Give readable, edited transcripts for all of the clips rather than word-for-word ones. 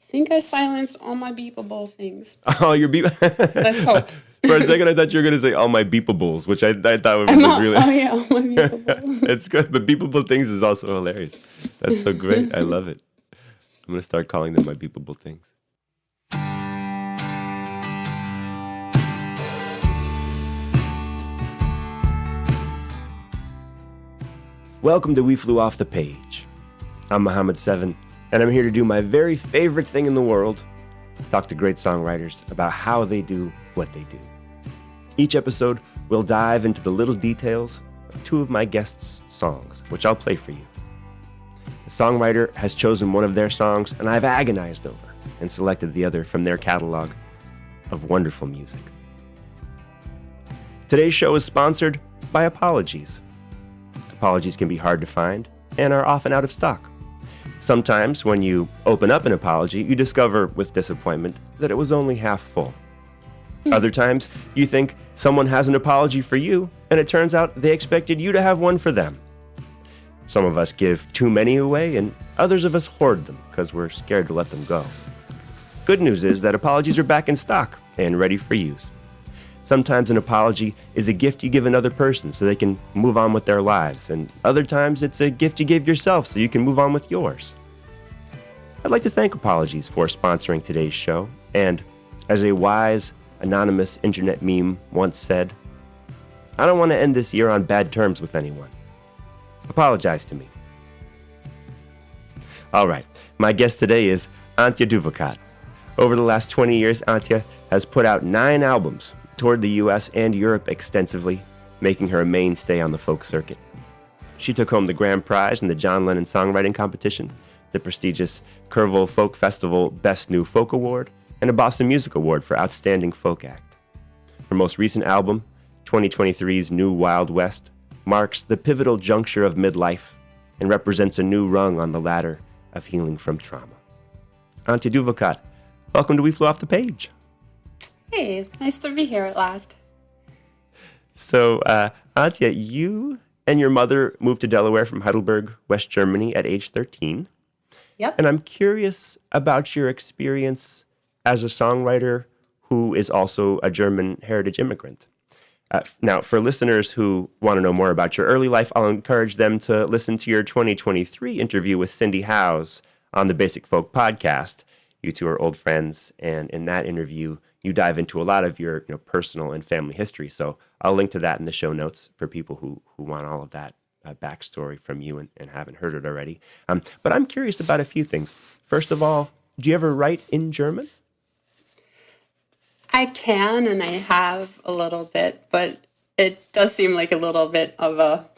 think I silenced all my beepable things. Oh, your beep. Let's hope. For a second, I thought you were going to say all my beepables, which I thought was really. Oh yeah, all my beepable. It's good, but beepable things is also hilarious. That's so great. I love it. I'm going to start calling them my beepable things. Welcome to We Flew Off the Page. I'm Muhammad Seven, and I'm here to do my very favorite thing in the world, talk to great songwriters about how they do what they do. Each episode, we'll dive into the little details of two of my guests' songs, which I'll play for you. The songwriter has chosen one of their songs, and I've agonized over and selected the other from their catalog of wonderful music. Today's show is sponsored by Apologies. Apologies can be hard to find and are often out of stock. Sometimes when you open up an apology, you discover with disappointment that it was only half full. Other times, you think someone has an apology for you, and it turns out they expected you to have one for them. Some of us give too many away, and others of us hoard them because we're scared to let them go. Good news is that apologies are back in stock and ready for use. Sometimes an apology is a gift you give another person so they can move on with their lives, and other times it's a gift you give yourself so you can move on with yours. I'd like to thank Apologies for sponsoring today's show, and as a wise, anonymous internet meme once said, I don't want to end this year on bad terms with anyone. Apologize to me. All right, my guest today is Antje Duvekot. Over the last 20 years, Antje has put out 9 albums, toured the U.S. and Europe extensively, making her a mainstay on the folk circuit. She took home the grand prize in the John Lennon Songwriting Competition, the prestigious Kerrville Folk Festival Best New Folk Award, and a Boston Music Award for Outstanding Folk Act. Her most recent album, 2023's New Wild West, marks the pivotal juncture of midlife and represents a new rung on the ladder of healing from trauma. Antje Duvekot, welcome to We Flew Off the Page. Hey, nice to be here at last. So, Antje, you and your mother moved to Delaware from Heidelberg, West Germany at age 13. Yep. And I'm curious about your experience as a songwriter who is also a German heritage immigrant. Now, for listeners who want to know more about your early life, I'll encourage them to listen to your 2023 interview with Cindy Howes on the Basic Folk podcast. You two are old friends, and in that interview, you dive into a lot of your personal and family history. So I'll link to that in the show notes for people who want all of that backstory from you and haven't heard it already. But I'm curious about a few things. First of all, do you ever write in German? I can, and I have a little bit, but it does seem like a little bit of a,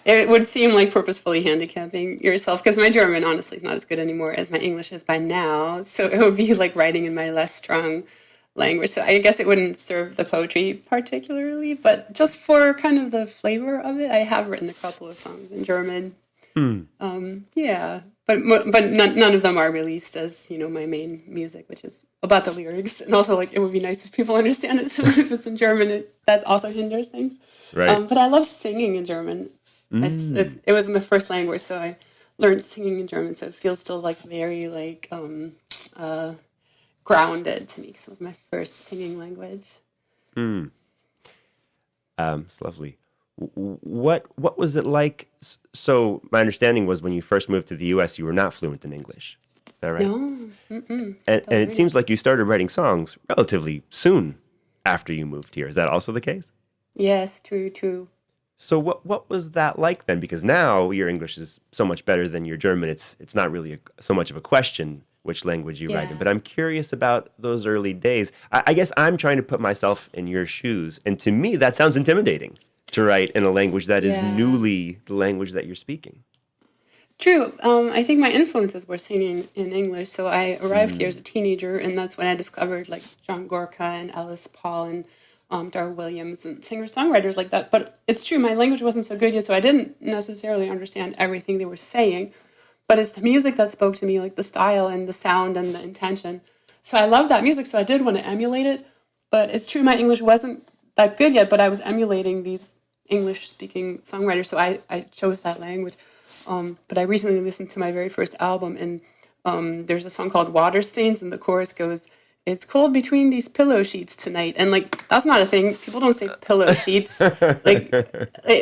it would seem like purposefully handicapping yourself, because my German, honestly, is not as good anymore as my English is by now, so it would be like writing in my less strong language. So I guess it wouldn't serve the poetry particularly, but just for kind of the flavor of it, I have written a couple of songs in German. Yeah, but none of them are released as my main music, which is about the lyrics, and also it would be nice if people understand it. So if it's in German, that also hinders things. Right. But I love singing in German. It was my first language, so I learned singing in German. So it feels still very grounded to me, because it was my first singing language. It's lovely. What was it like? So my understanding was when you first moved to the U.S., you were not fluent in English. Is that right? No. And it seems like you started writing songs relatively soon after you moved here. Is that also the case? Yes, true. So what was that like then? Because now your English is so much better than your German. It's not really so much of a question which language you write in. But I'm curious about those early days. I guess I'm trying to put myself in your shoes. And to me, that sounds intimidating, to write in a language that is newly the language that you're speaking. True. I think my influences were singing in English. So I arrived here as a teenager, and that's when I discovered John Gorka and Alice Paul and Darrell Williams and singer-songwriters like that. But it's true, my language wasn't so good yet, so I didn't necessarily understand everything they were saying. But it's the music that spoke to me, the style and the sound and the intention. So I love that music, so I did want to emulate it. But it's true, my English wasn't that good yet, but I was emulating these English-speaking songwriters, so I chose that language. But I recently listened to my very first album, and there's a song called Water Stains, and the chorus goes, "It's cold between these pillow sheets tonight." And like, that's not a thing. People don't say pillow sheets. Like,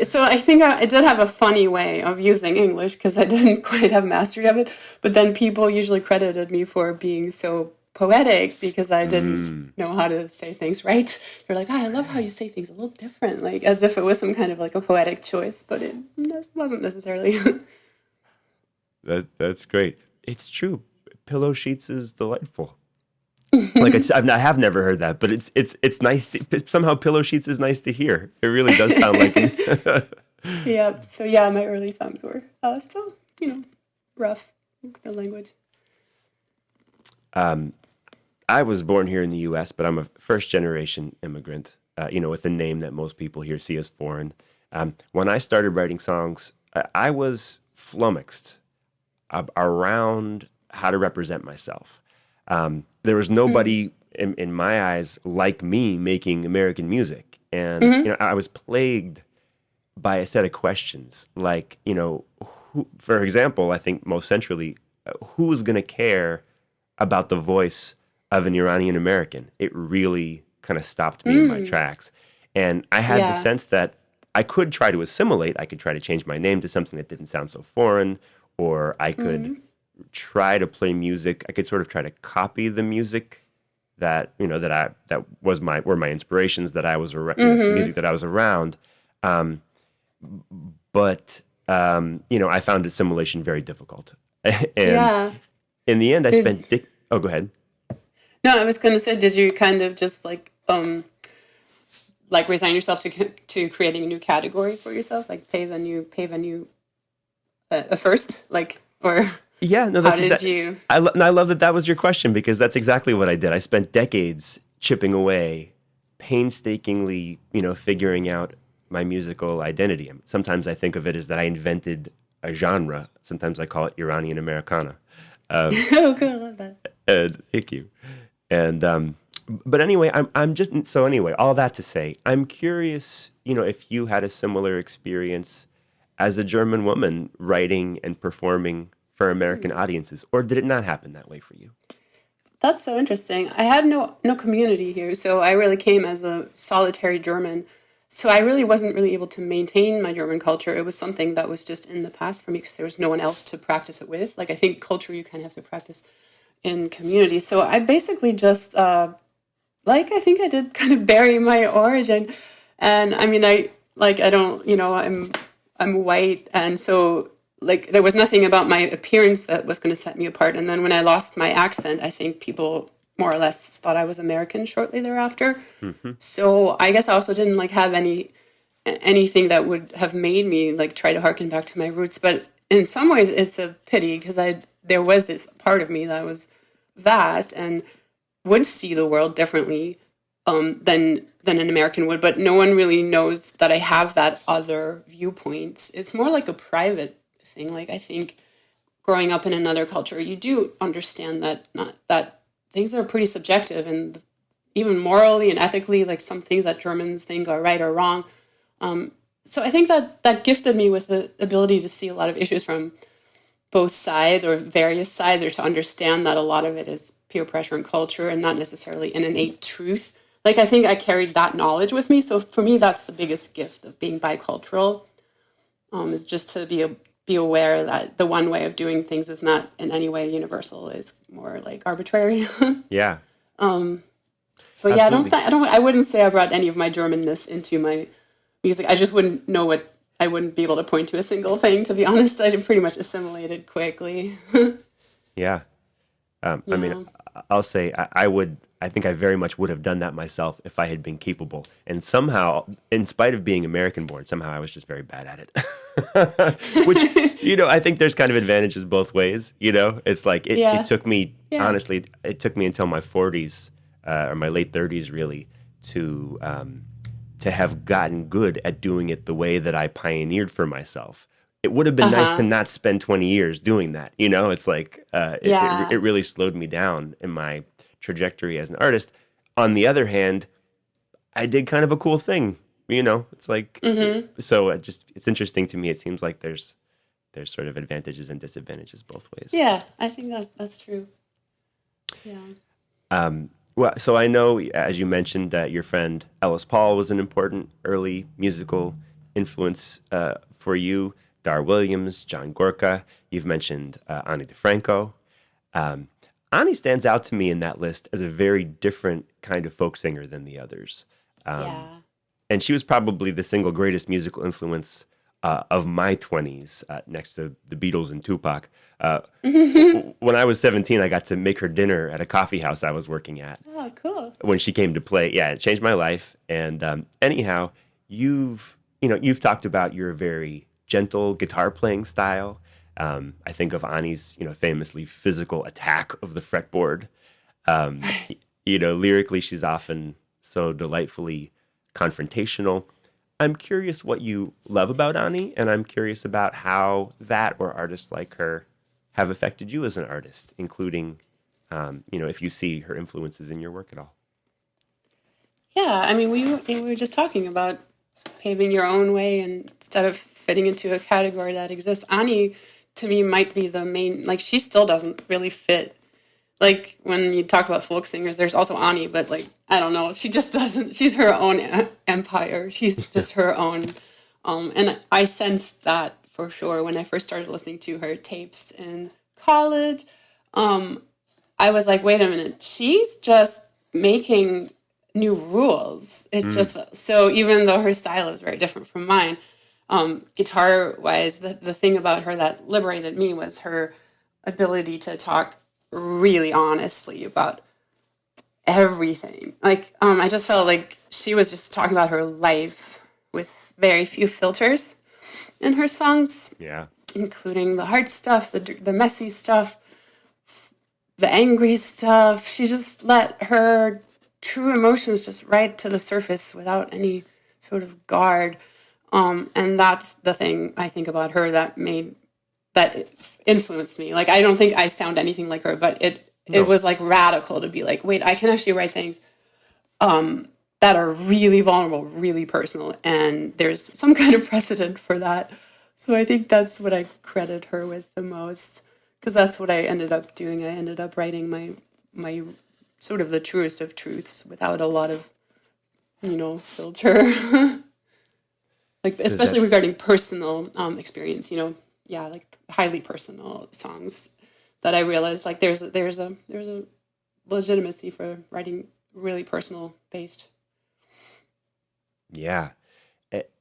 so I think I did have a funny way of using English because I didn't quite have mastery of it. But then people usually credited me for being so poetic because I didn't know how to say things right. They're like, "Oh, I love how you say things a little different," like as if it was some kind of like a poetic choice, but it wasn't necessarily. That's great. It's true. Pillow sheets is delightful. Like I have never heard that, but it's nice. Somehow pillow sheets is nice to hear. It really does sound like. Yeah. So yeah, my early songs were still, rough, the language. I was born here in the U.S., but I'm a first-generation immigrant, with a name that most people here see as foreign. When I started writing songs, I was flummoxed around how to represent myself. There was nobody in my eyes like me making American music. And, I was plagued by a set of questions like, for example, I think most centrally, who's going to care about the voice of an Iranian American? It really kind of stopped me in my tracks. And I had the sense that I could try to assimilate. I could try to change my name to something that didn't sound so foreign, or I could try to play music. I could sort of try to copy the music that were my inspirations, that I was music that I was around. But I found assimilation very difficult. And in the end, I spent. Oh, go ahead. No, I was going to say, did you kind of just like resign yourself to creating a new category for yourself, like pave a new first, like, or yeah, no, that's exactly. I love that was your question, because that's exactly what I did. I spent decades chipping away, painstakingly, figuring out my musical identity. Sometimes I think of it as that I invented a genre. Sometimes I call it Iranian Americana. Oh, good, I love that. Thank you. And but anyway, I'm just so anyway. All that to say, I'm curious. If you had a similar experience as a German woman writing and performing for American audiences, or did it not happen that way for you? That's so interesting. I had no community here, so I really came as a solitary German. So I really wasn't really able to maintain my German culture. It was something that was just in the past for me because there was no one else to practice it with. Like, I think culture you kind of have to practice in community. So I basically just, I think I did kind of bury my origin. And I mean, I don't, I'm white. And so like, there was nothing about my appearance that was going to set me apart. And then when I lost my accent, I think people more or less thought I was American shortly thereafter. Mm-hmm. So I guess I also didn't have anything that would have made me try to harken back to my roots. But in some ways, it's a pity because there was this part of me that was vast and would see the world differently than an American would. But no one really knows that I have that other viewpoint. It's more like a private thing. I think growing up in another culture, you do understand that things are pretty subjective, and even morally and ethically, some things that Germans think are right or wrong. So I think that gifted me with the ability to see a lot of issues from both sides or various sides, or to understand that a lot of it is peer pressure and culture and not necessarily an innate truth. I think I carried that knowledge with me. So for me, that's the biggest gift of being bicultural, is just to be aware that the one way of doing things is not in any way universal. It's more arbitrary. Yeah. But yeah, I wouldn't say I brought any of my Germanness into my music. I just wouldn't know I wouldn't be able to point to a single thing, to be honest. I pretty much assimilated quickly. Yeah. I mean, I'll say I think I very much would have done that myself if I had been capable. And somehow, in spite of being American born, somehow I was just very bad at it. Which, I think there's kind of advantages both ways. It's it took me, honestly, it took me until my 40s, or my late 30s really, to have gotten good at doing it the way that I pioneered for myself. It would have been nice to not spend 20 years doing that. It's it really slowed me down in my trajectory as an artist. On the other hand, I did kind of a cool thing. It's so it's interesting to me. It seems like there's there's sort of advantages and disadvantages both ways. Yeah, I think that's true. Yeah. Well, so I know, as you mentioned, that your friend Ellis Paul was an important early musical influence for you. Dar Williams, John Gorka. You've mentioned Ani DeFranco. Ani stands out to me in that list as a very different kind of folk singer than the others. Yeah. And she was probably the single greatest musical influence of my 20s, next to the Beatles and Tupac. When I was 17, I got to make her dinner at a coffee house I was working at. Oh, cool. When she came to play, yeah, it changed my life. And anyhow, you've talked about your very gentle guitar playing style. I think of Ani's, famously physical attack of the fretboard. Lyrically, she's often so delightfully confrontational. I'm curious what you love about Ani, and I'm curious about how that or artists like her have affected you as an artist, including, if you see her influences in your work at all. Yeah, I mean, we were just talking about paving your own way and instead of fitting into a category that exists. Ani, to me, might be the main, like, she still doesn't really fit. Like, when you talk about folk singers, there's also Ani, but, like, I don't know, she just doesn't, she's her own empire. She's just her own. And I sensed that for sure when I first started listening to her tapes in college. I was like, wait a minute, she's just making new rules. It just, so even though her style is very different from mine, guitar wise, the thing about her that liberated me was her ability to talk really honestly about everything. Like, I just felt like she was just talking about her life with very few filters in her songs. Yeah. Including the hard stuff, the messy stuff, the angry stuff. She just let her true emotions just right to the surface without any sort of guard. And that's the thing I think about her that influenced me. Like, I don't think I sound anything like her, but it was like radical to be like, wait, I can actually write things that are really vulnerable, really personal, and there's some kind of precedent for that. So I think that's what I credit her with the most, because that's what I ended up doing. I ended up writing my sort of the truest of truths without a lot of, filter. Like, especially regarding personal experience, like highly personal songs that I realized like there's a legitimacy for writing really personal based. Yeah.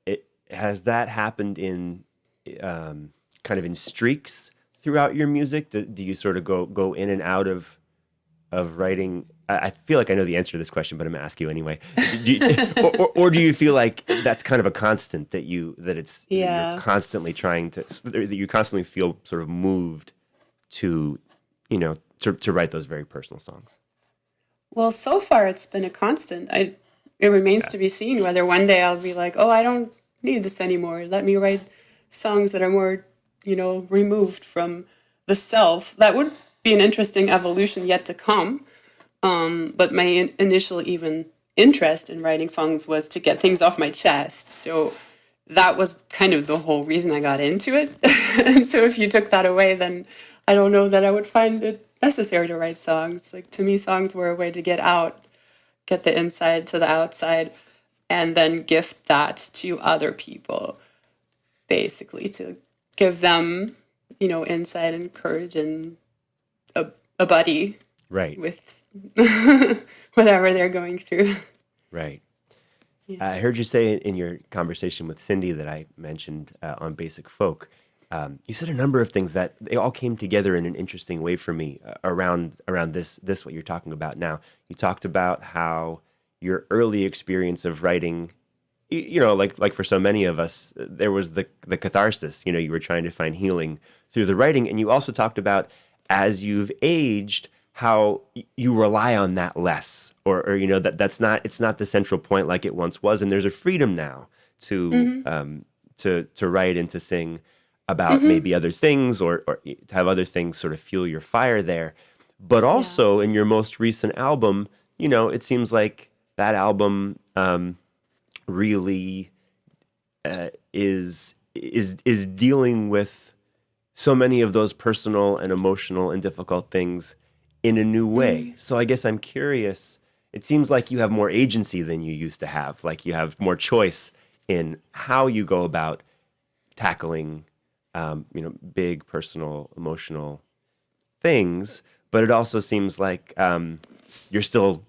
It has that happened in kind of in streaks throughout your music? Do you sort of go in and out of writing? I feel like I know the answer to this question, but I'm gonna ask you anyway. Or do you feel like that's kind of a constant that you're constantly that you constantly feel sort of moved to write those very personal songs? Well, so far it's been a constant. It remains to be seen whether one day I'll be like, oh, I don't need this anymore. Let me write songs that are more, removed from the self. That would be an interesting evolution yet to come. But my initial even interest in writing songs was to get things off my chest. So that was kind of the whole reason I got into it. And so if you took that away, then I don't know that I would find it necessary to write songs. Like, to me, songs were a way to get the inside to the outside, and then gift that to other people, basically, to give them, insight and courage and a buddy. Right. With whatever they're going through. Right. Yeah. I heard you say in your conversation with Cindy that I mentioned on Basic Folk, you said a number of things that they all came together in an interesting way for me around this what you're talking about now. You talked about how your early experience of writing, like for so many of us, there was the catharsis. You were trying to find healing through the writing, and you also talked about as you've aged, how you rely on that less, or it's not the central point like it once was, and there's a freedom now to write and to sing about maybe other things, or to have other things sort of fuel your fire there. But also in your most recent album, it seems like that album really is dealing with so many of those personal and emotional and difficult things in a new way. So I guess I'm curious. It seems like you have more agency than you used to have. Like you have more choice in how you go about tackling, big personal, emotional things. But it also seems like you're still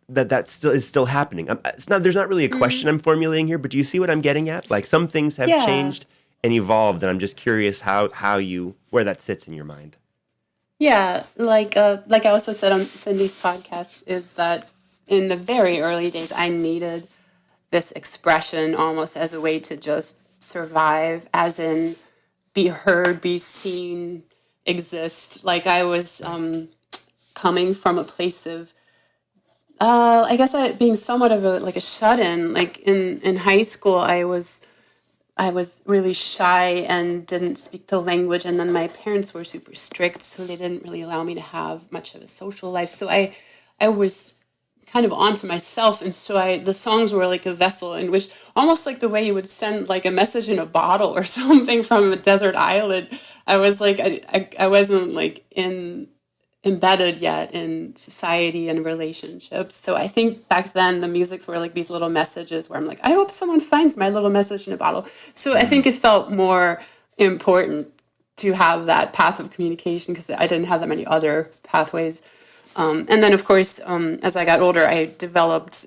that still is still happening. There's not really a question I'm formulating here, but do you see what I'm getting at? Like some things have changed and evolved, and I'm just curious where that sits in your mind. Yeah, like I also said on Cindy's podcast, is that in the very early days, I needed this expression almost as a way to just survive, as in be heard, be seen, exist. Like I was coming from a place of, I guess, being somewhat of a shut-in. Like in high school, I was really shy and didn't speak the language, and then my parents were super strict, so they didn't really allow me to have much of a social life. So I was kind of onto myself, and so the songs were like a vessel in which, almost like the way you would send like a message in a bottle or something from a desert island. I was like, I wasn't like embedded yet in society and relationships. So I think back then the musics were like these little messages where I'm like, I hope someone finds my little message in a bottle. So I think it felt more important to have that path of communication because I didn't have that many other pathways. And then, of course, as I got older, I developed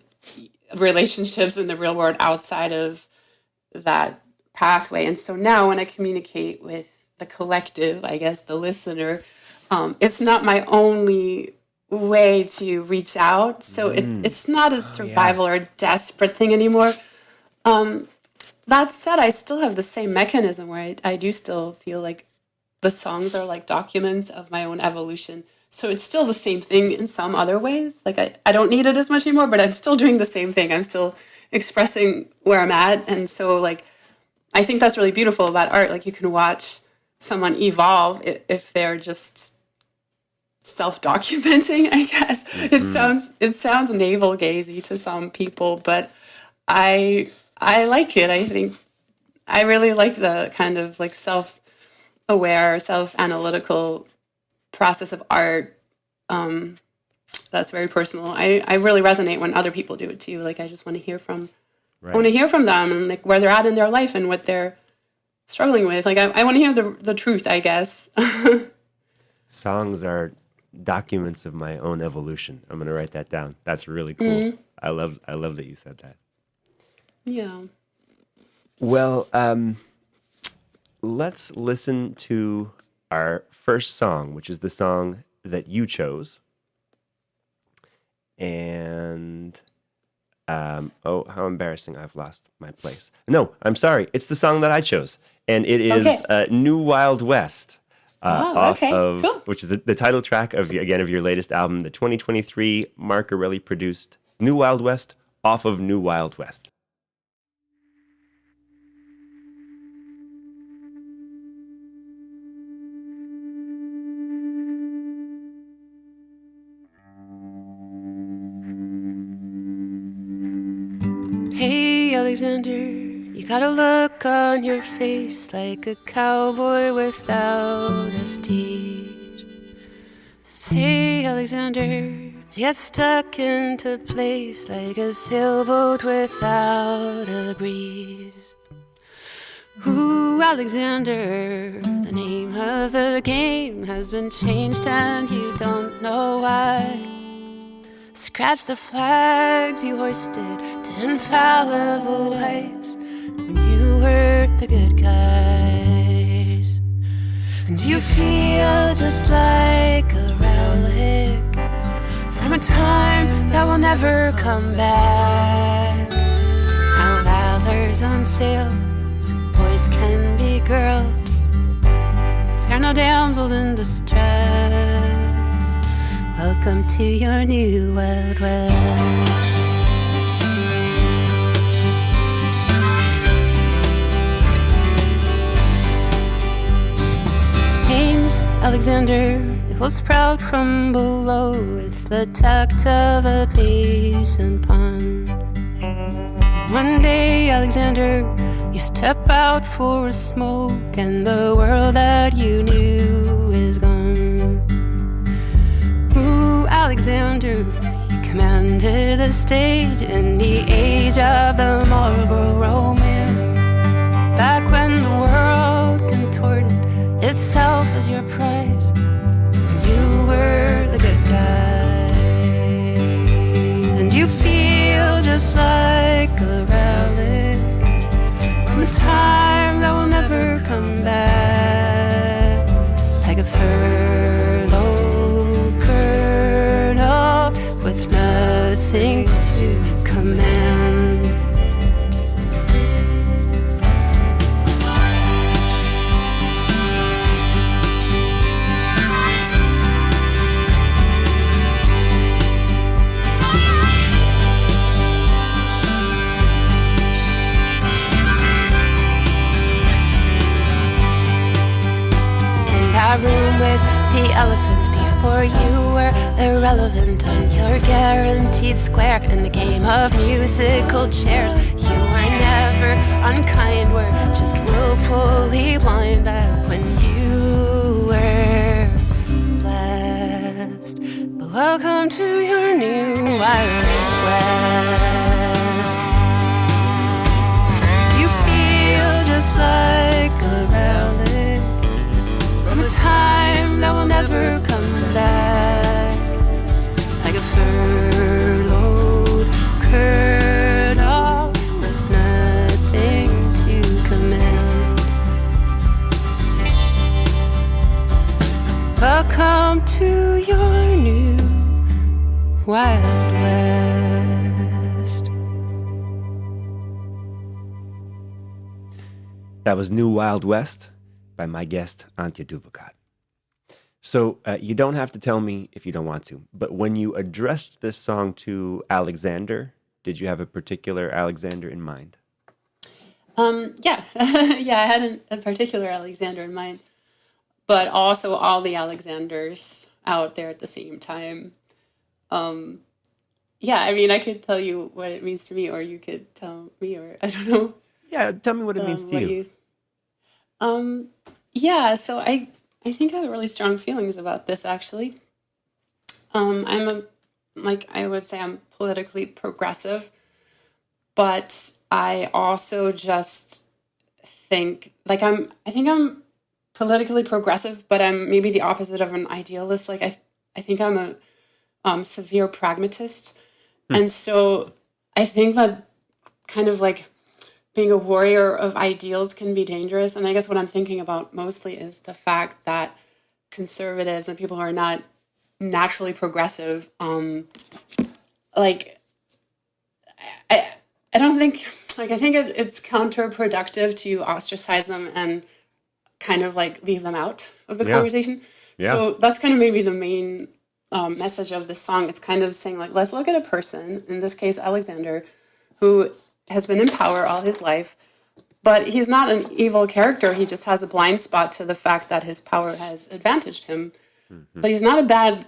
relationships in the real world outside of that pathway. And so now when I communicate with the collective, I guess, the listener, it's not my only way to reach out. So it's not a survival or a desperate thing anymore. That said, I still have the same mechanism where I do still feel like the songs are like documents of my own evolution. So it's still the same thing in some other ways. Like I don't need it as much anymore, but I'm still doing the same thing. I'm still expressing where I'm at. And so like, I think that's really beautiful about art. Like you can watch someone evolve if they're just self-documenting, I guess. It sounds navel-gazy to some people, but I like it. I think I really like the kind of like self-aware, self-analytical process of art. That's very personal. I really resonate when other people do it too. Like I just want to hear from them and like where they're at in their life and what they're struggling with. Like I want to hear the truth, I guess. Songs are documents of my own evolution. I'm going to write that down. That's really cool. I love that you said that. Yeah. Well, let's listen to our first song, which is the song that you chose. And how embarrassing, I've lost my place. No, I'm sorry. It's the song that I chose. And it is New Wild West. Cool. Which is the title track of your latest album, the 2023 Mark Arelli produced New Wild West, off of New Wild West. Hey, Alexander, you got a look on your face like a cowboy without a steed. Say, Alexander, you get stuck into place like a sailboat without a breeze. Ooh, Alexander, the name of the game has been changed and you don't know why. Scratch the flags you hoisted to infallible heights when you were the good guys. And you feel just like a relic from a time that will never come back. How valor's on sale, boys can be girls. There are no damsels in distress. Welcome to your new Wild West. Change, Alexander, it will sprout from below with the tact of a patient pawn. One day, Alexander, You step out for a smoke and the world that you knew is gone. Ooh, Alexander, you commanded the stage in the age of the Marlboro Man. Back when the world contorted itself as your prize, you were the good guys. And you feel just like a relic from a time that will never come back, like a furloughed colonel with nothing to command. Room with the elephant before you were irrelevant on your guaranteed square in the game of musical chairs. You were never unkind, were just willfully blind when you were blessed. But welcome to your new Wild West. You feel just like a relic from a time that will never come back, like a furloughed colonel with nothing to command. Welcome to your new Wild West. That was New Wild West by my guest, Antje Duvekot. So you don't have to tell me if you don't want to, but when you addressed this song to Alexander, did you have a particular Alexander in mind? Yeah, yeah, I had a particular Alexander in mind, but also all the Alexanders out there at the same time. Yeah, I mean, I could tell you what it means to me, or you could tell me, or I don't know. Yeah, tell me what it means to you. Yeah, so I think I have really strong feelings about this, actually. I would say I'm politically progressive, but I also just think, I think I'm politically progressive, but I'm maybe the opposite of an idealist. I think I'm a severe pragmatist. And so I think that kind of being a warrior of ideals can be dangerous. And I guess what I'm thinking about mostly is the fact that conservatives and people who are not naturally progressive, I don't think, I think it's counterproductive to ostracize them and kind of leave them out of the conversation. Yeah. So that's kind of maybe the main message of this song. It's kind of saying let's look at a person, in this case, Alexander, who has been in power all his life, but he's not an evil character. He just has a blind spot to the fact that his power has advantaged him. Mm-hmm. But he's not a bad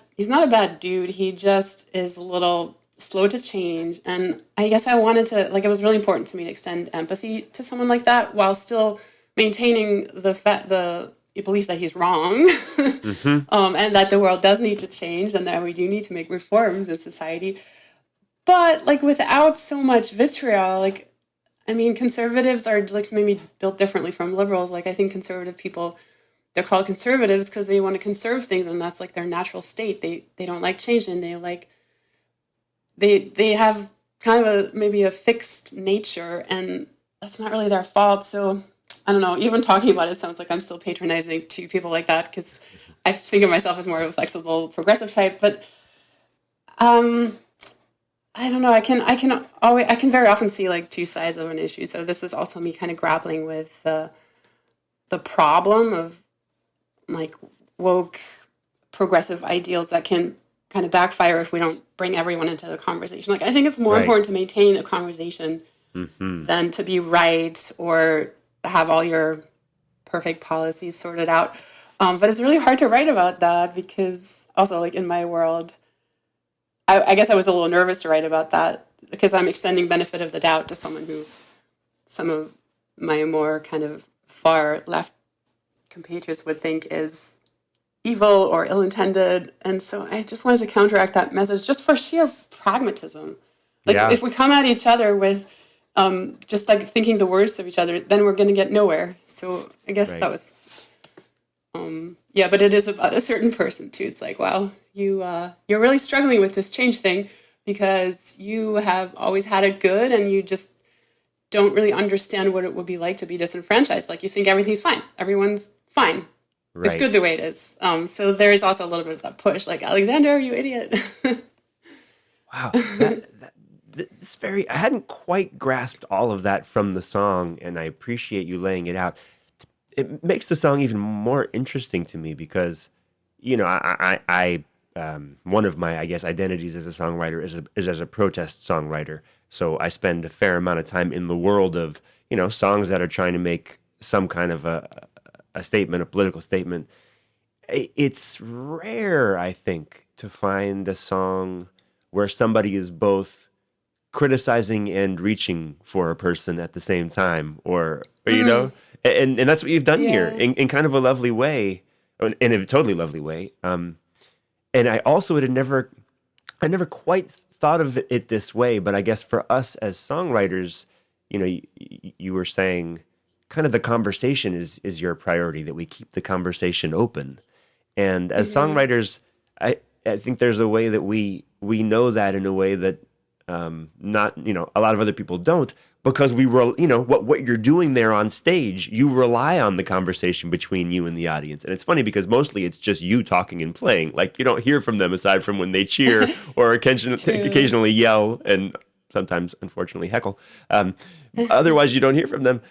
dude. He just is a little slow to change. And I guess I wanted to, it was really important to me to extend empathy to someone like that while still maintaining the belief that he's wrong, mm-hmm. And that the world does need to change and that we do need to make reforms in society. But without so much vitriol, conservatives are maybe built differently from liberals. I think conservative people, they're called conservatives because they want to conserve things, and that's their natural state. They don't like change, and they have kind of maybe a fixed nature, and that's not really their fault. So I don't know. Even talking about it sounds like I'm still patronizing to people like that because I think of myself as more of a flexible, progressive type, but. I don't know. I can very often see two sides of an issue. So this is also me kind of grappling with the problem of woke progressive ideals that can kind of backfire if we don't bring everyone into the conversation. I think it's more important to maintain a conversation mm-hmm. than to be right or have all your perfect policies sorted out. But it's really hard to write about that because also in my world, I guess I was a little nervous to write about that because I'm extending benefit of the doubt to someone who some of my more kind of far left compatriots would think is evil or ill-intended. And so I just wanted to counteract that message just for sheer pragmatism. Like Yeah. if we come at each other with just like thinking the worst of each other, then we're going to get nowhere. So I guess Right. that was, yeah, but it is about a certain person too. It's like, wow, you're really struggling with this change thing because you have always had it good and you just don't really understand what it would be like to be disenfranchised. Like you think everything's fine. Everyone's fine. It's Right. good the way it is. So there is also a little bit of that push, like, Alexander, you idiot. Wow. This very, I hadn't quite grasped all of that from the song, and I appreciate you laying it out. It makes the song even more interesting to me because, you know, one of my, I guess, identities as a songwriter is as a protest songwriter. So I spend a fair amount of time in the world of, you know, songs that are trying to make some kind of a statement, a political statement. It's rare, I think, to find a song where somebody is both criticizing and reaching for a person at the same time, or you know, and that's what you've done here Yeah. in kind of a lovely way, in a totally lovely way. And I also had never, I never quite thought of it this way, but I guess for us as songwriters, you know, you were saying kind of the conversation is your priority, that we keep the conversation open. And as songwriters, I think there's a way that we know that in a way that not, you know, a lot of other people don't, because we were, you know, what you're doing there on stage, you rely on the conversation between you and the audience. And it's funny because mostly it's just you talking and playing. Like you don't hear from them aside from when they cheer or occasionally yell and sometimes, unfortunately, heckle. Otherwise, you don't hear from them.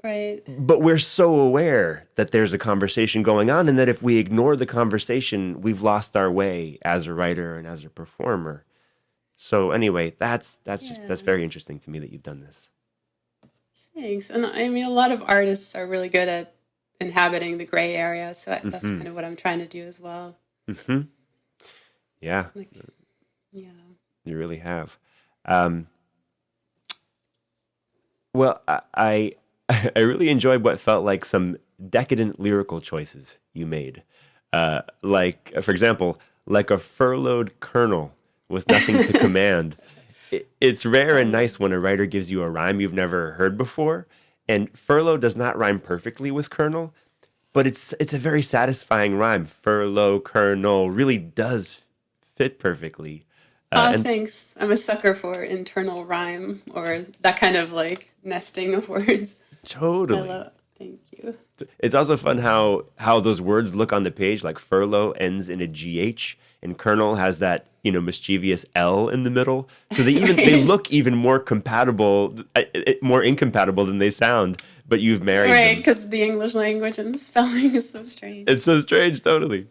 Right. But we're so aware that there's a conversation going on, and that if we ignore the conversation, we've lost our way as a writer and as a performer. So anyway, that's very interesting to me that you've done this. Thanks. And I mean, a lot of artists are really good at inhabiting the gray area. So that's kind of what I'm trying to do as well. Yeah, Like, yeah. you really have. Well, I I really enjoyed what felt like some decadent lyrical choices you made. Like, for example, like a furloughed colonel with nothing to command. It's rare and nice when a writer gives you a rhyme you've never heard before. And furlough does not rhyme perfectly with colonel, but it's a very satisfying rhyme. Furlough, colonel really does fit perfectly. And Thanks. I'm a sucker for internal rhyme or that kind of like nesting of words. totally. Thank you. It's also fun how those words look on the page. Like furlough ends in a GH, and colonel has that, you know, mischievous L in the middle. So they look even more more incompatible than they sound. But you've married Right, them. because the English language and the spelling is so strange. It's so strange, totally.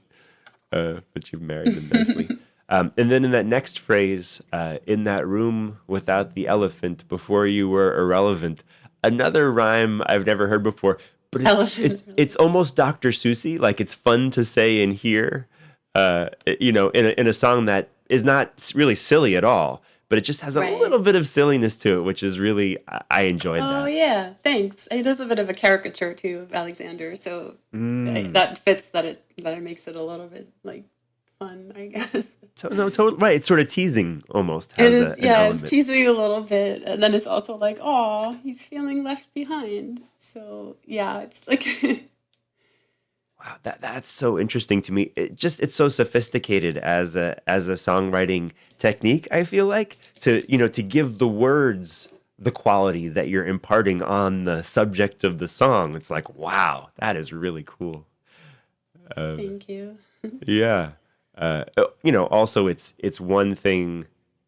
But you've married them nicely. And then in that next phrase, in that room without the elephant, before you were irrelevant, another rhyme I've never heard before. But it's almost Dr. Seussy. Like it's fun to say and hear, you know, in a song that is not really silly at all, but it just has a Right. little bit of silliness to it, which is really, I enjoyed Oh that. yeah, thanks. It is a bit of a caricature too of Alexander, so that fits that it makes it a little bit like fun, I guess. No, totally right. It's sort of teasing almost. It Has is, an yeah, element. it's teasing a little bit, and then it's also like, oh, he's feeling left behind. So yeah, it's like Wow, that's so interesting to me. It's so sophisticated as a songwriting technique. I feel like to give the words the quality that you're imparting on the subject of the song. It's like, wow, that is really cool. thank you. Yeah. Also it's one thing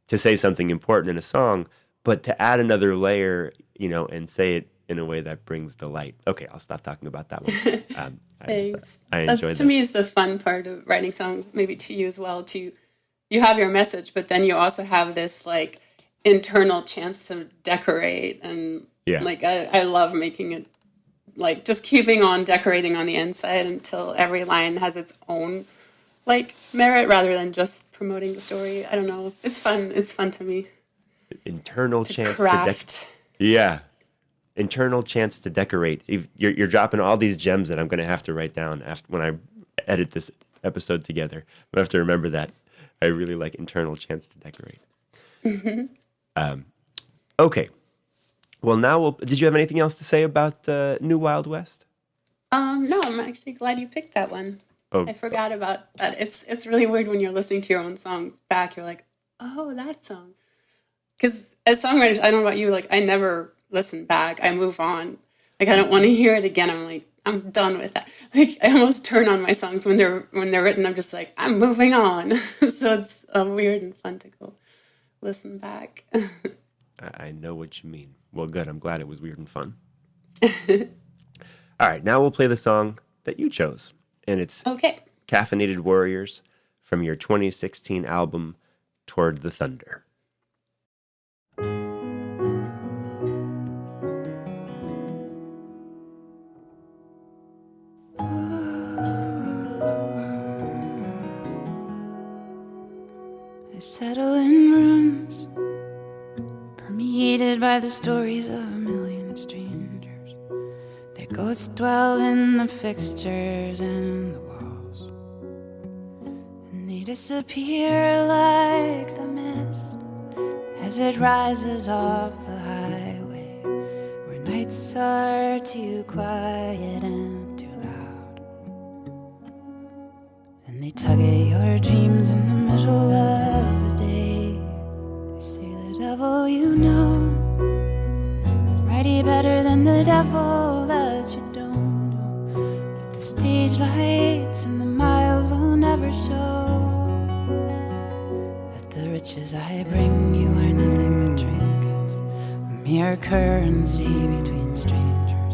to say something important in a song, but to add another layer, and say it in a way that brings delight. Okay, I'll stop talking about that one. Thanks. I enjoyed That's that. to me is the fun part of writing songs. Maybe to you as well. You have your message, but then you also have this like internal chance to decorate, and Yeah. like I love making it like just keeping on decorating on the inside until every line has its own like merit rather than just promoting the story. I don't know. It's fun. It's fun to me Internal to chance craft. Yeah. Internal chance to decorate. You're dropping all these gems that I'm going to have to write down when I edit this episode together. I have to remember that. I really like internal chance to decorate. Okay. Well, now did you have anything else to say about New Wild West? No, I'm actually glad you picked that one. Oh. I forgot about that. It's really weird when you're listening to your own songs back. You're like, oh, that song. Because as songwriters, I don't know about you, like I never listen back. I move on. Like I don't want to hear it again. I'm like, I'm done with that. Like I almost turn on my songs when they're written. I'm just like, I'm moving on. So it's weird and fun to go listen back. I know what you mean. Well, good. I'm glad it was weird and fun. All right, now we'll play the song that you chose, and it's Okay. Caffeinated Warriors from your 2016 album, Toward the Thunder. I settle in rooms permeated by the stories of a million strangers. Their ghosts dwell in the fixtures and the walls, and they disappear like the mist as it rises off the highway, where nights are too quiet and too loud. And they tug at your dreams in the middle of the day. They say the devil you know is mighty better than the devil that you don't know. But the stage lights and the miles will never show that the riches I bring you are nothing but trinkets, a mere currency between strangers.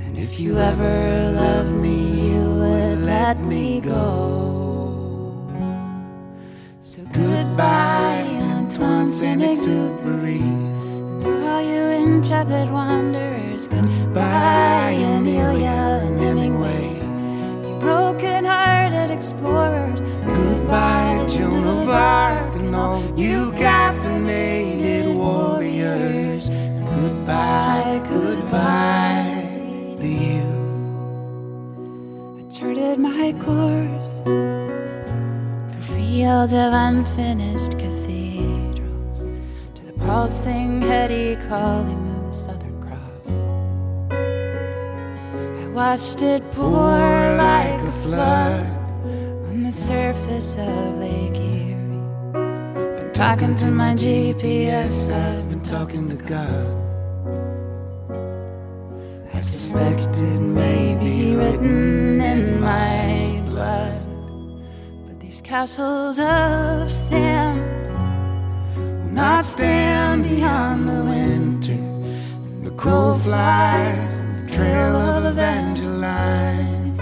And if you ever loved me, you would let me go. So goodbye, Antoine Saint-Exupéry, and all you intrepid wanderers. Goodbye, Amelia and Hemingway, you broken-hearted explorers. Goodbye, Joan of Arc, and all you caffeinated warriors. Goodbye, goodbye to you. I charted my course fields of unfinished cathedrals to the pulsing, heady calling of the Southern Cross. I watched it pour like a flood on the surface of Lake Erie. Been talking to my GPS, I've been talking to God. I suspect it may be written in my blood. These castles of sand will not stand beyond the winter. And the crow flies and the trail of Evangeline.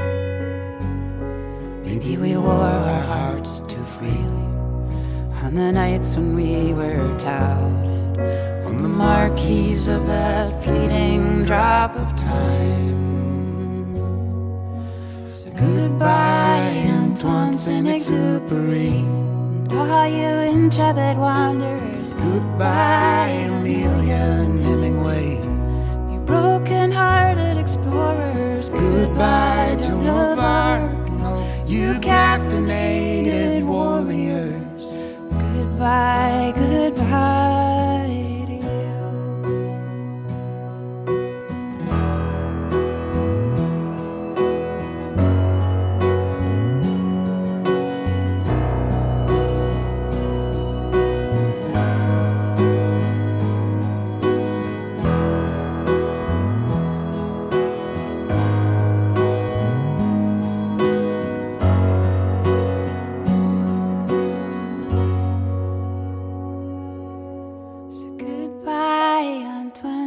Maybe we wore our hearts too freely on the nights when we were touted on the marquees of that fleeting drop of time. So goodbye, Antoine Saint-Exupéry, and all you intrepid wanderers. Goodbye, Amelia and Hemingway, you broken-hearted explorers. Goodbye, Joan of Arc, and all you caffeinated warriors. Goodbye, goodbye to you.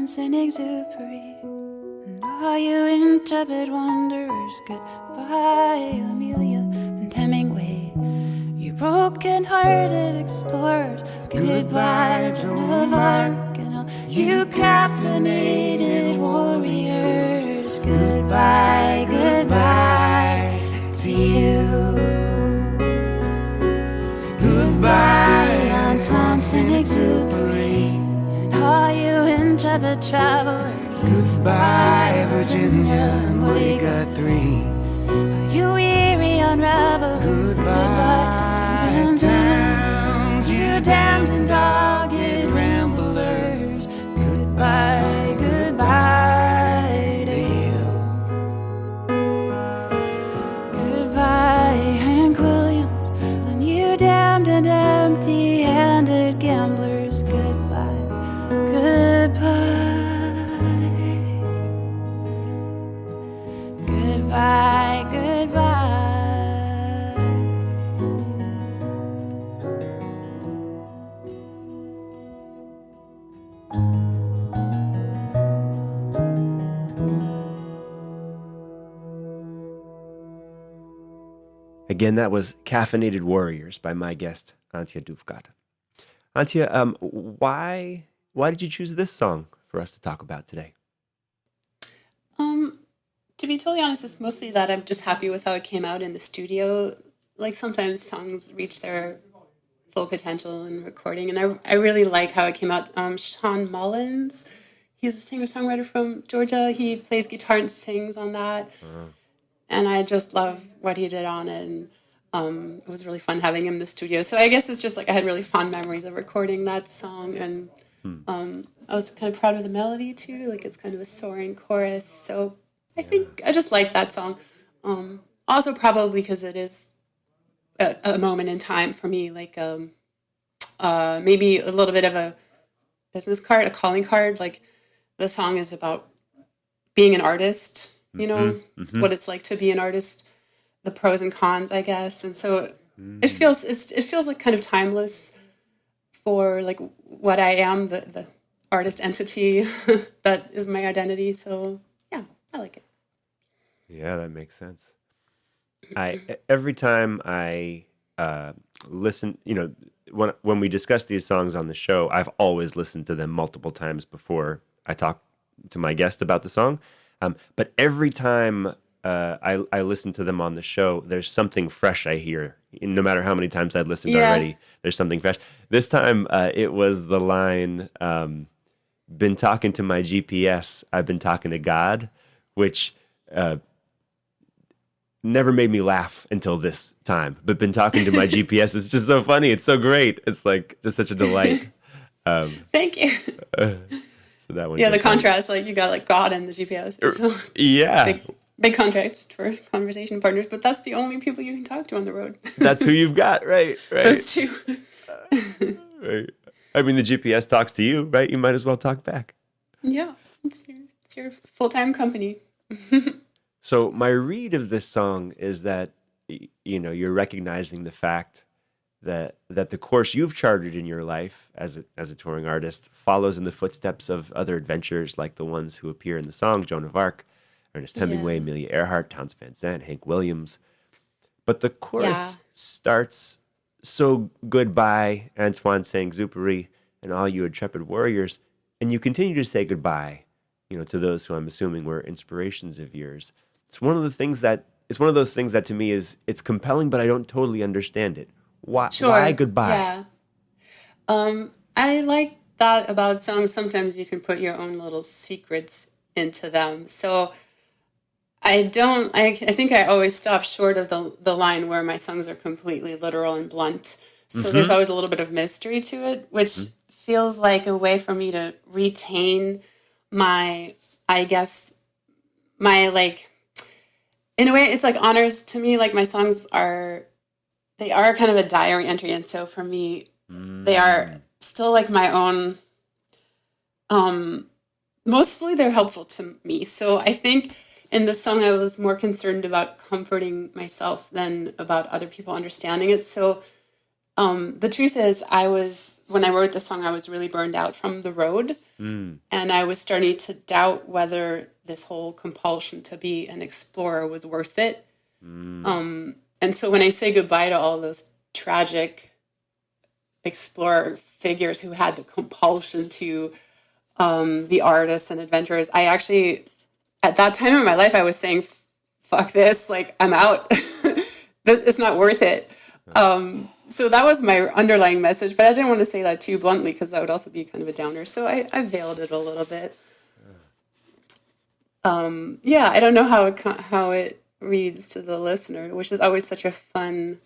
Saint-Exupéry, and all you intrepid wanderers. Goodbye, Amelia and Hemingway, you broken-hearted explorers. Goodbye, Joan of Arc, and all you caffeinated warriors. Goodbye, goodbye to you. So goodbye, Antoine Saint-Exupéry, all you intrepid travelers. Goodbye, Virginia and Woody Guthrie. Are you weary, unraveled? Goodbye, towns, you damned and dogged ramblers. Goodbye, goodbye to you. Goodbye, Hank Williams, and you damned and empty-handed gamblers. Goodbye, goodbye, goodbye, goodbye. Again, that was Caffeinated Warriors by my guest, Antje Duvekot. Antje, why did you choose this song for us to talk about today? To be totally honest, it's mostly that I'm just happy with how it came out in the studio. Like sometimes songs reach their full potential in recording, and I really like how it came out. Sean Mullins, he's a singer-songwriter from Georgia. He plays guitar and sings on that, and I just love what he did on it. And it was really fun having him in the studio. So I guess it's just like I had really fond memories of recording that song, and I was kind of proud of the melody too. Like it's kind of a soaring chorus. So I think I just like that song. Also probably because it is a moment in time for me, like maybe a little bit of a business card, a calling card. Like the song is about being an artist, you know, what it's like to be an artist, the pros and cons, I guess. And so it feels like kind of timeless for like what I am, the artist entity that is my identity. So yeah, I like it. Yeah, that makes sense. Every time I listen, when we discuss these songs on the show, I've always listened to them multiple times before I talk to my guest about the song. But every time I listen to them on the show, there's something fresh I hear. No matter how many times I'd listened already, there's something fresh. This time it was the line, been talking to my GPS, I've been talking to God, which never made me laugh until this time. But been talking to my GPS is just so funny. It's so great. It's like just such a delight. Thank you. So that one. Yeah, the contrast, like you got like God and the GPS. So yeah. Big contrast for conversation partners, but that's the only people you can talk to on the road. That's who you've got, right? Those two. Right. I mean, the GPS talks to you, right? You might as well talk back. Yeah, it's your full-time company. So my read of this song is that, you're recognizing the fact that the course you've charted in your life as a touring artist follows in the footsteps of other adventures like the ones who appear in the song, Joan of Arc, Ernest Hemingway, Amelia Earhart, Townes Van Zandt, Hank Williams. But the chorus starts, so goodbye, Antoine Saint-Exupéry, and all you intrepid warriors, and you continue to say goodbye, to those who I'm assuming were inspirations of yours. It's one of those things that to me it's compelling, but I don't totally understand it. Why goodbye? Yeah. I like that about songs. Sometimes you can put your own little secrets into them. So I think I always stop short of the line where my songs are completely literal and blunt. So there's always a little bit of mystery to it, which feels like a way for me to retain my in a way, it's like honors to me. Like my songs are kind of a diary entry. And so for me, they are still like my own, mostly they're helpful to me. So I think in this song, I was more concerned about comforting myself than about other people understanding it. So the truth is when I wrote this song, I was really burned out from the road. And I was starting to doubt whether this whole compulsion to be an explorer was worth it. And so when I say goodbye to all those tragic explorer figures who had the compulsion to be artists and adventurers, I actually, at that time in my life, I was saying, fuck this, like, I'm out. It's not worth it. So that was my underlying message, but I didn't want to say that too bluntly because that would also be kind of a downer. So I veiled it a little bit. Yeah, I don't know how it reads to the listener, which is always such a fun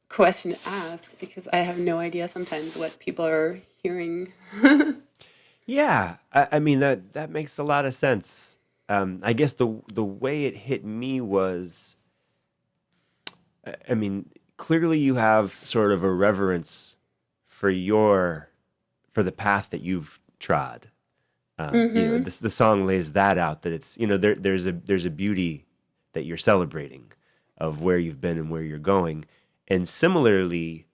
question to ask because I have no idea sometimes what people are hearing. Yeah, I mean that makes a lot of sense. I guess the way it hit me was, I mean, clearly you have sort of a reverence for for the path that you've trod. The song lays that out, that it's, there's a beauty that you're celebrating of where you've been and where you're going, and similarly,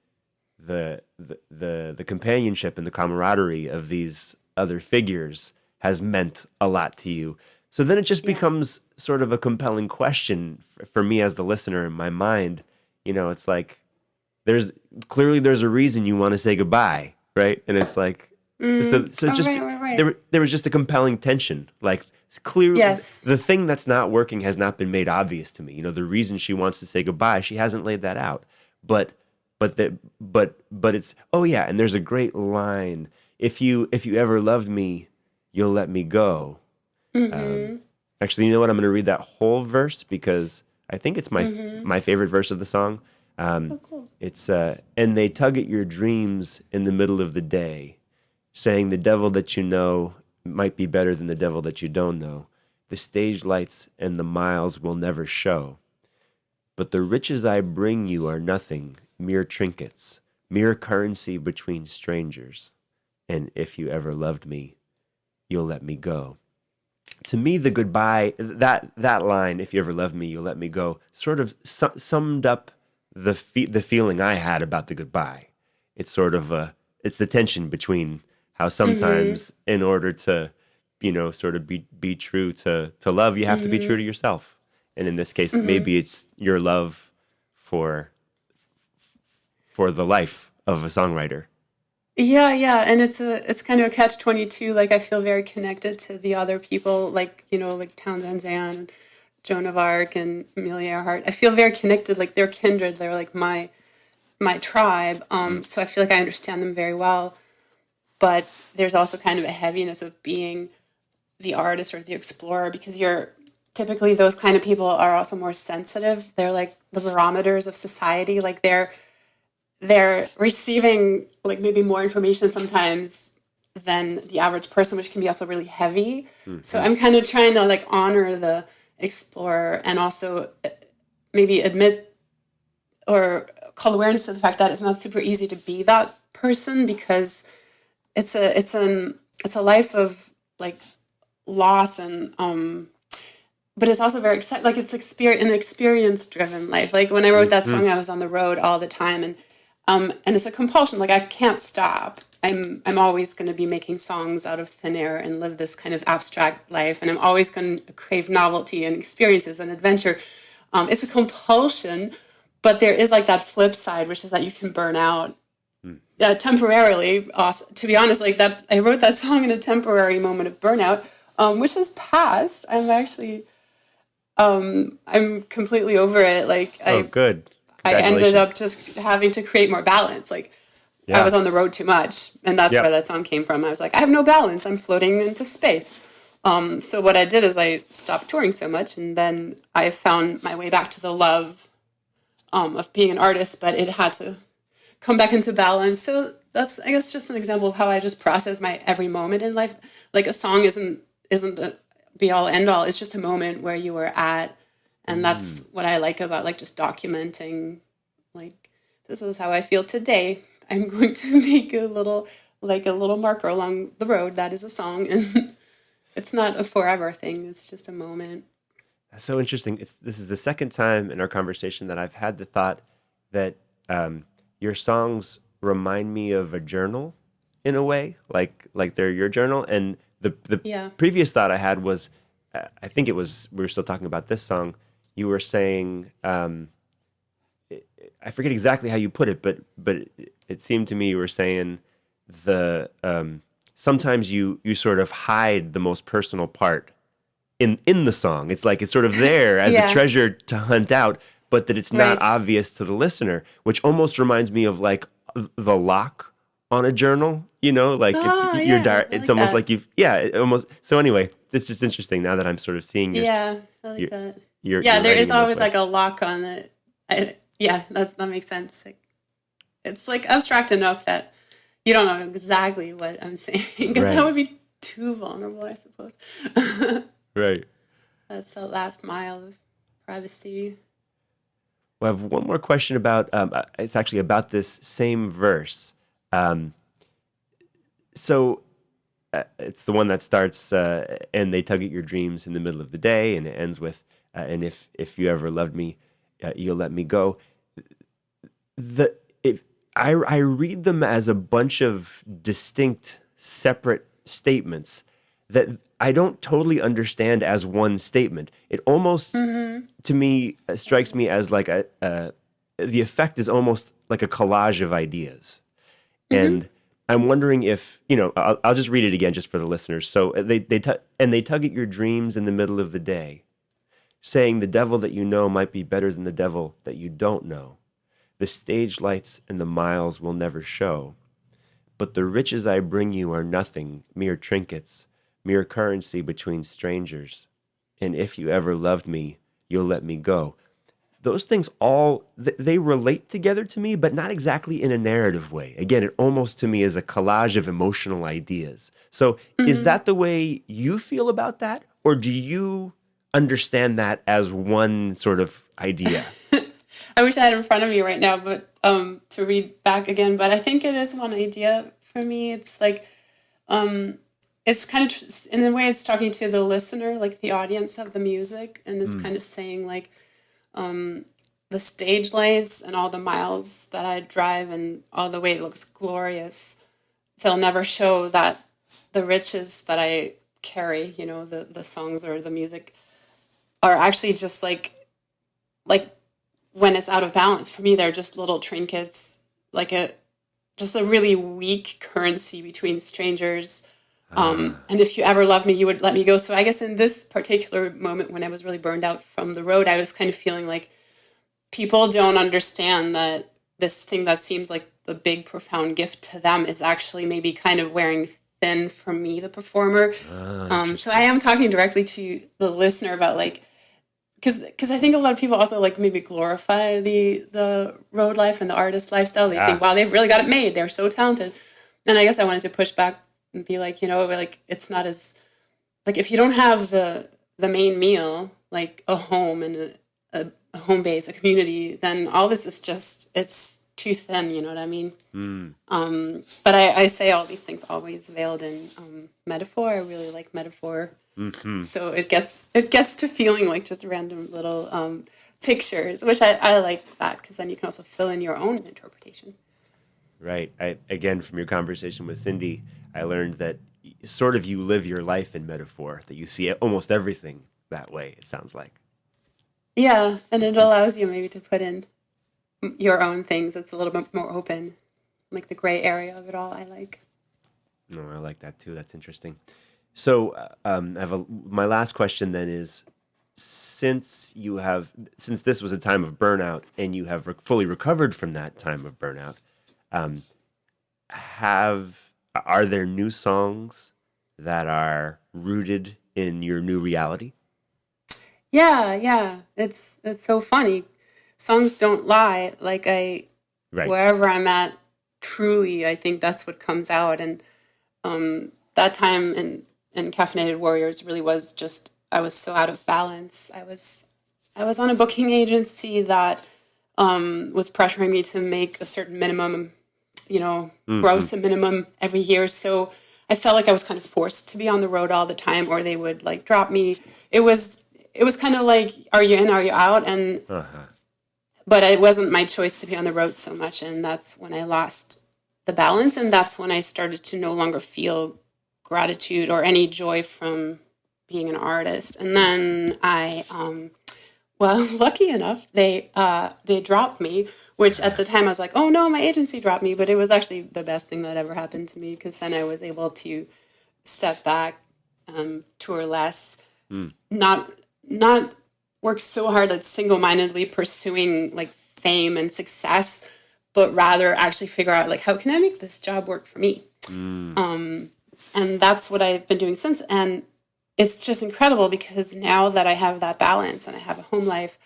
the companionship and the camaraderie of these other figures has meant a lot to you. So then it just becomes sort of a compelling question for me as the listener in my mind. It's like there's a reason you want to say goodbye, right? And it's like so it's just Right. there was just a compelling tension. Like clearly Yes. the thing that's not working has not been made obvious to me. The reason she wants to say goodbye, she hasn't laid that out. But it's, oh yeah, and there's a great line. If you ever loved me, you'll let me go. Actually, you know what? I'm going to read that whole verse because I think it's my favorite verse of the song. Cool. It's and they tug at your dreams in the middle of the day, saying the devil that you know might be better than the devil that you don't know. The stage lights and the miles will never show. But the riches I bring you are nothing, mere trinkets, mere currency between strangers. And if you ever loved me, you'll let me go. To me, the goodbye, that line, if you ever loved me, you'll let me go, sort of summed up the feeling I had about the goodbye. It's sort of it's the tension between how sometimes in order to, sort of be true to love, you have to be true to yourself. And in this case, maybe it's your love for the life of a songwriter. Yeah, and it's kind of a catch-22. Like I feel very connected to the other people, like like Townsend Zan, Joan of Arc, and Amelia Earhart. I feel very connected. Like they're kindred. They're like my tribe. So I feel like I understand them very well. But there's also kind of a heaviness of being the artist or the explorer because typically those kind of people are also more sensitive. They're like the barometers of society. Like they're receiving like maybe more information sometimes than the average person, which can be also really heavy. So I'm kind of trying to like honor the explorer and also maybe admit or call awareness to the fact that it's not super easy to be that person because it's a life of like loss and but it's also very exciting. Like it's an experience driven life. Like when I wrote that song, I was on the road all the time and it's a compulsion. Like I can't stop. I'm always going to be making songs out of thin air and live this kind of abstract life. And I'm always going to crave novelty and experiences and adventure. It's a compulsion, but there is like that flip side, which is that you can burn out temporarily. To be honest, like that, I wrote that song in a temporary moment of burnout, which has passed. I'm completely over it. Like Good. I ended up just having to create more balance. Like I was on the road too much, and that's where that song came from. I was like, I have no balance. I'm floating into space. So what I did is I stopped touring so much, and then I found my way back to the love of being an artist, but it had to come back into balance. So that's, I guess, just an example of how I just process my every moment in life. Like a song isn't a be all end all. It's just a moment where you were at. And that's what I like about like just documenting, like, this is how I feel today. I'm going to make a little marker along the road. That is a song. And it's not a forever thing. It's just a moment. That's so interesting. This is the second time in our conversation that I've had the thought that your songs remind me of a journal in a way, like they're your journal. And the previous thought I had was, I think it was, we were still talking about this song. You were saying, I forget exactly how you put it, but it seemed to me you were saying sometimes you sort of hide the most personal part in the song. It's like it's sort of there as a treasure to hunt out, but that it's not obvious to the listener, which almost reminds me of like the lock on a journal, like it's your diary. I It's like almost that. like almost. So anyway, it's just interesting now that I'm sort of seeing Yeah, I like your, that. your Yeah, there writing is in those always ways. like a lock on it. Yeah, that makes sense. Like, it's like abstract enough that you don't know exactly what I'm saying because that Right, would be too vulnerable, I suppose. right. That's the last mile of privacy. Well, I have one more question about. It's actually about this same verse. Um, so it's the one that starts, and they tug at your dreams in the middle of the day, and it ends with, and if you ever loved me, you'll let me go. The if I read them as a bunch of distinct, separate statements that I don't totally understand as one statement. It almost, to me, strikes me as like the effect is almost like a collage of ideas. And I'm wondering if, I'll just read it again just for the listeners. So they tug at your dreams in the middle of the day, saying the devil that you know might be better than the devil that you don't know. The stage lights and the miles will never show. But the riches I bring you are nothing, mere trinkets, mere currency between strangers. And if you ever loved me, you'll let me go. Those things all, they relate together to me, but not exactly in a narrative way. Again, it almost to me is a collage of emotional ideas. So is that the way you feel about that? Or do you understand that as one sort of idea? I wish I had it in front of me right now, but to read back again. But I think it is one idea for me. It's like it's kind of in a way it's talking to the listener, like the audience of the music, and it's kind of saying like the stage lights and all the miles that I drive and all the way it looks glorious. They'll never show that the riches that I carry, the songs or the music are actually just like when it's out of balance for me, they're just little trinkets, like just a really weak currency between strangers. And if you ever loved me, you would let me go. So I guess in this particular moment when I was really burned out from the road, I was kind of feeling like people don't understand that this thing that seems like a big, profound gift to them is actually maybe kind of wearing thin for me, the performer. So I am talking directly to the listener about like, because I think a lot of people also like maybe glorify the road life and the artist lifestyle. They think, wow, they've really got it made. They're so talented. And I guess I wanted to push back and be like, like it's not as like if you don't have the main meal, like a home and a home base, a community, then all this is just it's too thin. You know what I mean? But I say all these things always veiled in metaphor. I really like metaphor. So it gets to feeling like just random little pictures, which I like that because then you can also fill in your own interpretation. Right. Again, from your conversation with Cindy, I learned that sort of you live your life in metaphor, that you see almost everything that way, it sounds like. Yeah, and it allows you maybe to put in your own things. It's a little bit more open, like the gray area of it all. I like. No, I like that too. That's interesting. So, my last question then is, since this was a time of burnout and you have fully recovered from that time of burnout, are there new songs that are rooted in your new reality? Yeah. It's so funny. Songs don't lie. Like Right. wherever I'm at, truly, I think that's what comes out. And that time in Caffeinated Warriors really was just I was so out of balance. I was on a booking agency that was pressuring me to make a certain minimum, gross a minimum every year. So I felt like I was kind of forced to be on the road all the time, or they would like drop me. It was kind of like, are you in, are you out? And but it wasn't my choice to be on the road so much, and that's when I lost the balance, and that's when I started to no longer feel gratitude or any joy from being an artist. And then lucky enough, they dropped me, which at the time I was like, oh no, my agency dropped me, but it was actually the best thing that ever happened to me because then I was able to step back, tour less, not work so hard at single-mindedly pursuing like fame and success, but rather actually figure out like, how can I make this job work for me? And that's what I've been doing since. And it's just incredible because now that I have that balance and I have a home life,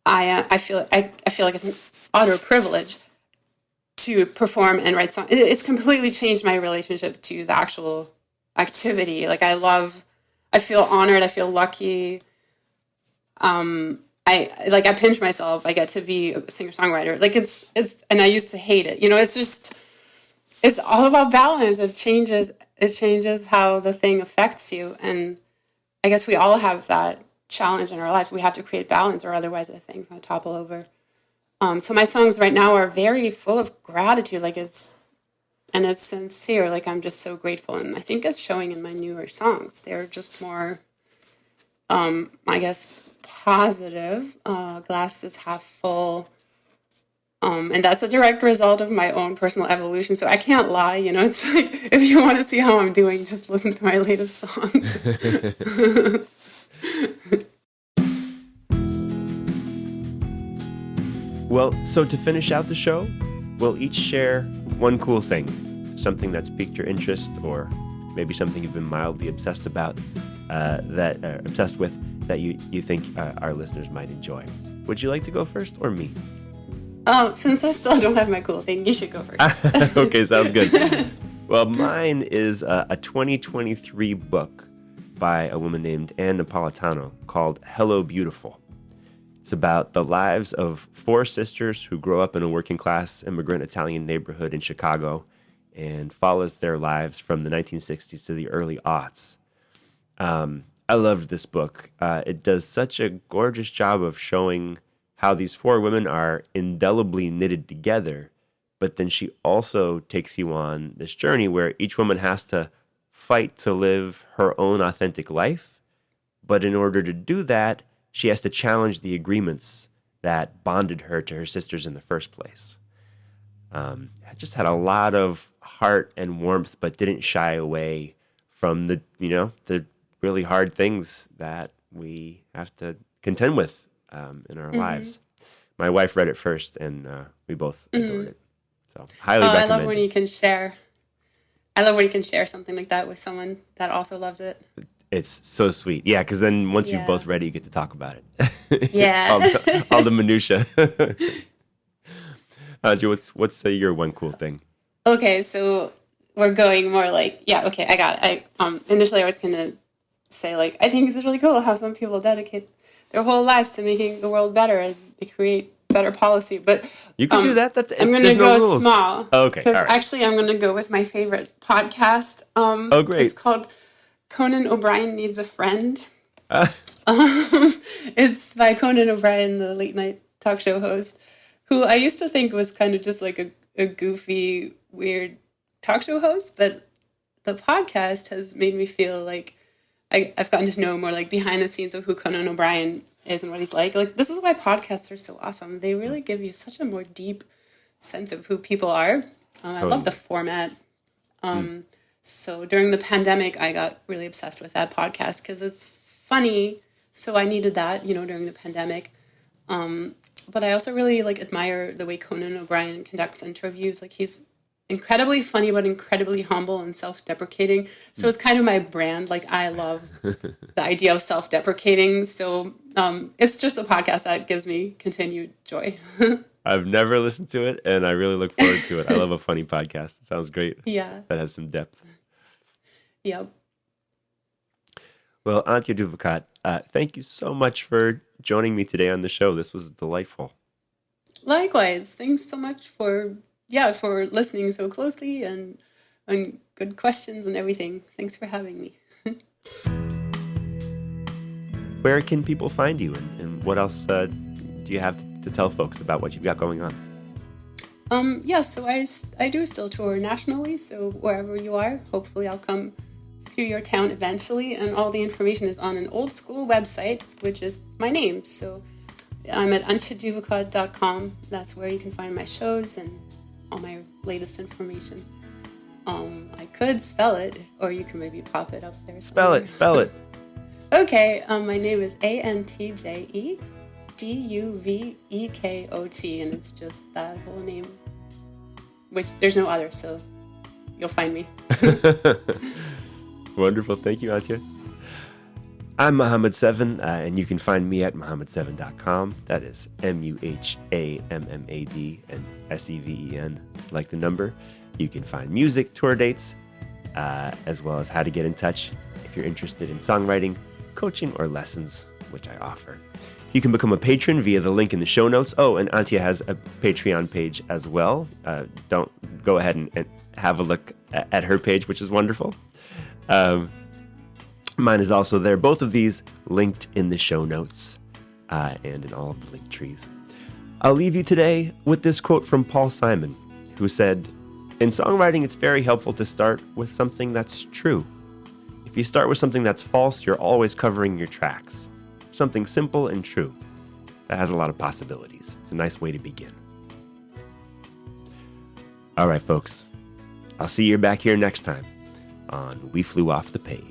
I feel like it's an utter privilege to perform and write songs. It's completely changed my relationship to the actual activity. Like I feel honored. I feel lucky. I pinch myself. I get to be a singer-songwriter. Like it's, and I used to hate it. It's all about balance. It changes how the thing affects you. And I guess we all have that challenge in our lives. We have to create balance or otherwise the thing's going to topple over. So my songs right now are very full of gratitude. It's sincere. Like I'm just so grateful. And I think it's showing in my newer songs. They're just more, I guess, positive. Glass is half full. And that's a direct result of my own personal evolution. So I can't lie, it's like, if you want to see how I'm doing, just listen to my latest song. Well, so to finish out the show, we'll each share one cool thing, something that's piqued your interest or maybe something you've been mildly obsessed about, obsessed with, that you think our listeners might enjoy. Would you like to go first or me? Since I still don't have my cool thing, you should go first. Okay, sounds good. Well, mine is a 2023 book by a woman named Anne Napolitano called Hello Beautiful. It's about the lives of 4 sisters who grow up in a working-class immigrant Italian neighborhood in Chicago and follows their lives from the 1960s to the early aughts. I loved this book. It does such a gorgeous job of showing how these 4 women are indelibly knitted together, but then she also takes you on this journey where each woman has to fight to live her own authentic life, but in order to do that, she has to challenge the agreements that bonded her to her sisters in the first place. I just had a lot of heart and warmth, but didn't shy away from the really hard things that we have to contend with in our lives. My wife read it first, and we both adored it. So highly recommend. I love when you can share. I love when you can share something like that with someone that also loves it. It's so sweet. Yeah, because then once you've both read it, you get to talk about it. Yeah. all the minutia. Antje, what's your one cool thing? Okay, so we're going more like, okay, I got it. Initially I was going to say, like, I think this is really cool how some people dedicate their whole lives to making the world better and they create better policy. But you can do that. I'm going to go small. Okay, because all right. actually I'm going to go with my favorite podcast. Oh, great. It's called Conan O'Brien Needs a Friend. It's by Conan O'Brien, the late night talk show host, who I used to think was kind of just like a goofy, weird talk show host, but the podcast has made me feel like I've gotten to know more like behind the scenes of who Conan O'Brien is and what he's like. Like, this is why podcasts are so awesome. They really give you such a more deep sense of who people are. I love the format. So during the pandemic, I got really obsessed with that podcast because it's funny. So I needed that, during the pandemic. But I also really admire the way Conan O'Brien conducts interviews. Like, he's incredibly funny, but incredibly humble and self-deprecating. So it's kind of my brand. Like, I love the idea of self-deprecating. So it's just a podcast that gives me continued joy. I've never listened to it, and I really look forward to it. I love a funny podcast. It sounds great. Yeah. That has some depth. Yep. Well, Antje Duvekot, thank you so much for joining me today on the show. This was delightful. Likewise. Thanks so much for listening so closely and good questions and everything. Thanks for having me. Where can people find you, and what else do you have to tell folks about what you've got going on? So I do still tour nationally, so wherever you are, hopefully I'll come through your town eventually, and all the information is on an old school website, which is my name. So I'm at antjeduvekot.com. That's where you can find my shows and all my latest information. I could spell it, or you can maybe pop it up there. Spell it. Okay, my name is ANTJEDUVEKOT, and it's just that whole name which there's no other, so you'll find me. Wonderful. Thank you, Antje. I'm Muhammad7, and you can find me at Muhammad7.com. That is MUHAMMAD and SEVEN, like the number. You can find music, tour dates, as well as how to get in touch if you're interested in songwriting, coaching, or lessons, which I offer. You can become a patron via the link in the show notes. Oh, and Antje has a Patreon page as well. Don't go ahead and have a look at her page, which is wonderful. Mine is also there. Both of these linked in the show notes and in all of the link trees. I'll leave you today with this quote from Paul Simon, who said, "In songwriting, it's very helpful to start with something that's true. If you start with something that's false, you're always covering your tracks. Something simple and true. That has a lot of possibilities. It's a nice way to begin." All right, folks. I'll see you back here next time on We Flew Off the Page.